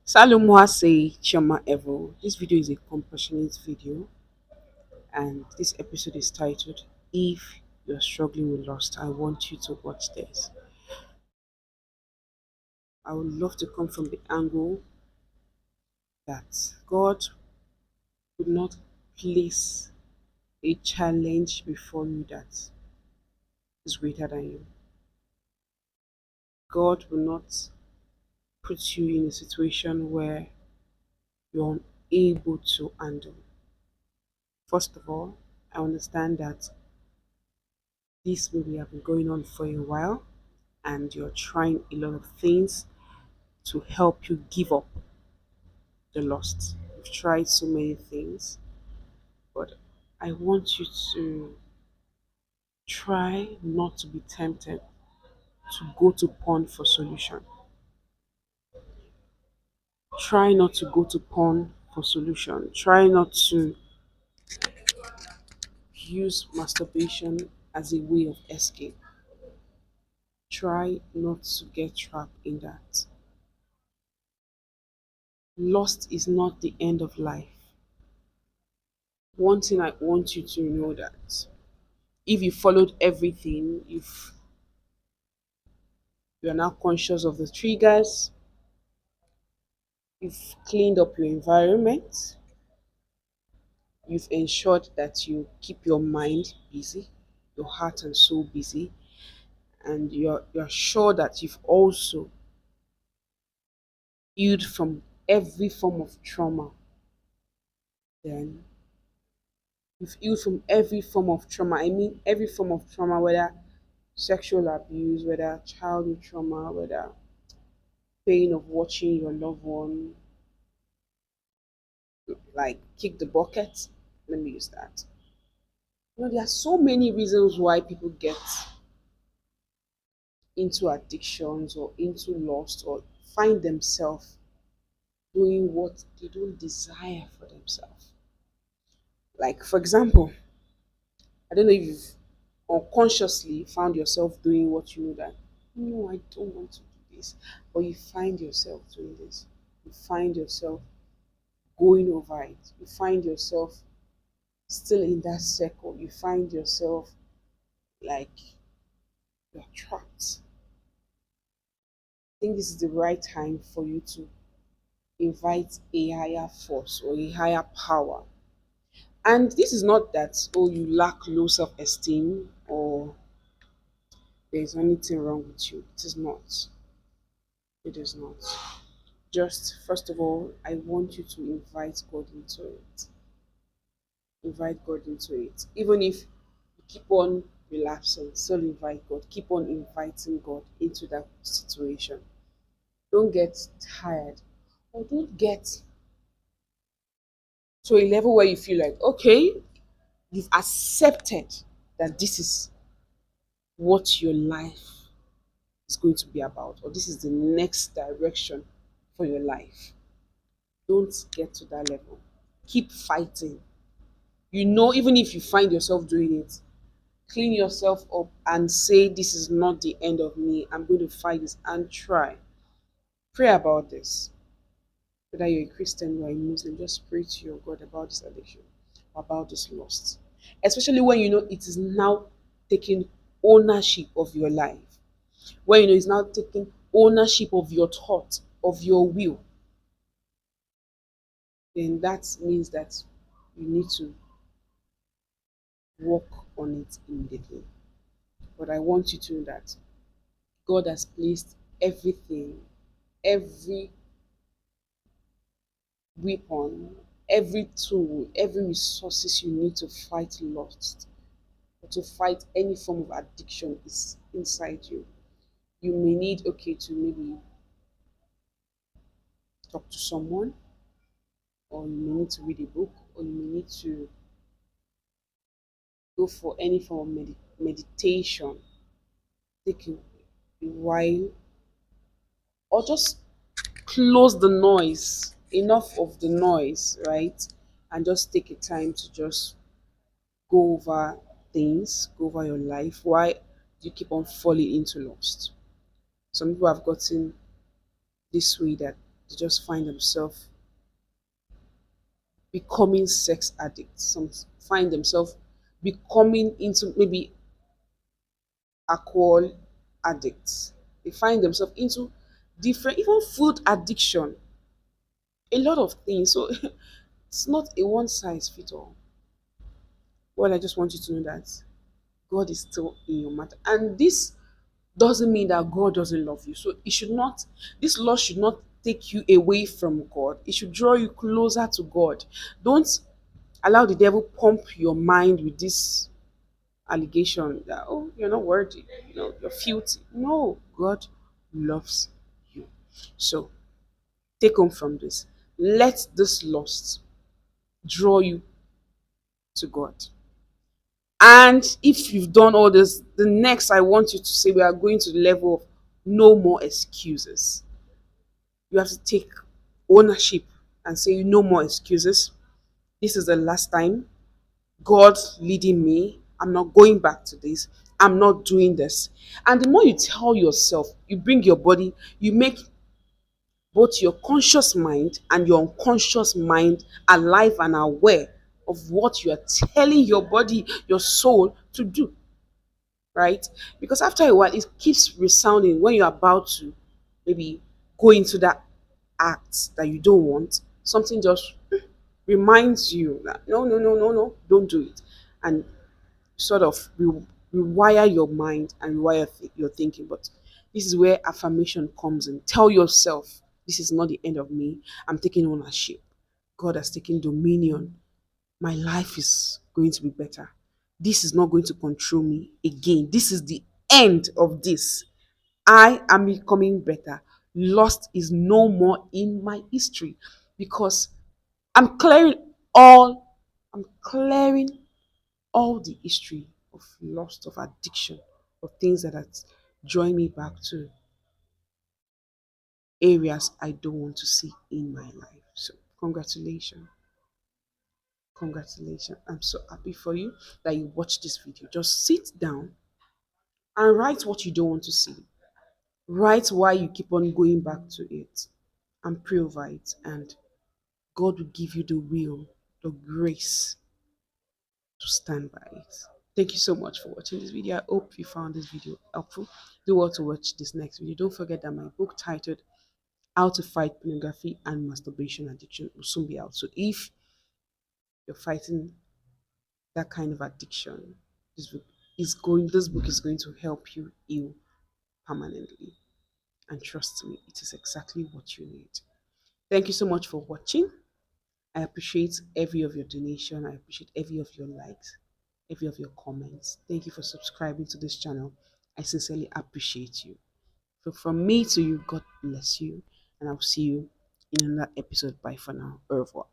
Salome say Chioma Evo. This video is a compassionate video, and this episode is titled If You're Struggling with Lust. I want you to watch this. I would love to come from the angle that God would not place a challenge before you that is greater than you. God will not put you in a situation where you're unable to handle. First of all, I understand that this maybe have been going on for a while and you're trying a lot of things to help you give up the lust. You've tried so many things, but I want you to try not to be tempted to go to porn for solution. Try not to go to porn for solution. Try not to use masturbation as a way of escape. Try not to get trapped in that. Lust is not the end of life. One thing I want you to know that if you followed everything, if you are now conscious of the triggers, you've cleaned up your environment, you've ensured that you keep your mind busy, your heart and soul busy, and you're sure that you've also healed from every form of trauma, then you've healed from every form of trauma. I mean every form of trauma, whether sexual abuse, whether childhood trauma, whether pain of watching your loved one like kick the bucket. Let me use that. There are so many reasons why people get into addictions or into lust or find themselves doing what they don't desire for themselves. Like, for example, I don't know if you've unconsciously found yourself doing what you know that, no, I don't want to do this, but you find yourself doing this. You find yourself going over it. You find yourself still in that circle. You find yourself like you're trapped. I think this is the right time for you to invite a higher force or a higher power. And this is not that, oh, you lack low self esteem or there's anything wrong with you. It is not. It is not. Just first of all, I want you to invite God into it. Invite God into it. Even if you keep on relapsing, still invite God. Keep on inviting God into that situation. Don't get tired or don't get to a level where you feel like, okay, you've accepted that this is what your life is going to be about, or this is the next direction for your life. Don't get to that level. Keep fighting. Even if you find yourself doing it, clean yourself up and say, this is not the end of me. I'm going to fight this and try. Pray about this. Whether you're a Christian or a Muslim, just pray to your God about this addiction, about this lust. Especially when you know it is now taking ownership of your life. When you know it's now taking ownership of your thought, of your will, then that means that you need to work on it immediately. But I want you to know that God has placed everything, every weapon, every tool, every resources you need to fight lust or to fight any form of addiction is inside you. You may need, okay, to maybe talk to someone, or you may need to read a book, or you may need to go for any form of meditation, take a while, or just close the noise, enough of the noise, right? And just take a time to just go over things, go over your life. Why do you keep on falling into lust? Some people have gotten this way that They just find themselves becoming sex addicts. Some find themselves becoming into maybe alcohol addicts. They find themselves into different, even food addiction, a lot of things. So it's not a one size fit all. Well, I just want you to know that God is still in your matter. And this doesn't mean that God doesn't love you. So it should not, this law should not take you away from God. It should draw you closer to God. Don't allow the devil pump your mind with this allegation that, oh, you're not worthy, you're filthy. No, God loves you. So take home from this. Let this lust draw you to God. And if you've done all this, the next I want you to say, we are going to the level of no more excuses. You have to take ownership and say, no more excuses. This is the last time. God leading me. I'm not going back to this. I'm not doing this. And the more you tell yourself, you bring your body, you make both your conscious mind and your unconscious mind alive and aware of what you are telling your body, your soul to do, right? Because after a while, it keeps resounding when you're about to maybe go into that act that you don't want. Something just reminds you that no, no, no, no, no, don't do it. And sort of rewire your mind and rewire your thinking. But this is where affirmation comes in. Tell yourself, this is not the end of me. I'm taking ownership. God has taken dominion. My life is going to be better. This is not going to control me again. This is the end of this. I am becoming better. Lost is no more in my history because I'm clearing all, I'm clearing all the history of lust, of addiction, of things that have joined me back to areas I don't want to see in my life. So, congratulations. Congratulations. I'm so happy for you that you watched this video. Just sit down and write what you don't want to see. Write why you keep on going back to it and pray over it. And God will give you the will, the grace to stand by it. Thank you so much for watching this video. I hope you found this video helpful. Do well to watch this next video. Don't forget that my book titled How to Fight Pornography and Masturbation Addiction will soon be out. So if you're fighting that kind of addiction, this book is going to help you heal permanently. And trust me, it is exactly what you need. Thank you so much for watching. I appreciate every of your donation. I appreciate every of your likes, every of your comments. Thank you for subscribing to this channel. I sincerely appreciate you. So from me to you, God bless you. And I'll see you in another episode. Bye for now. Au revoir.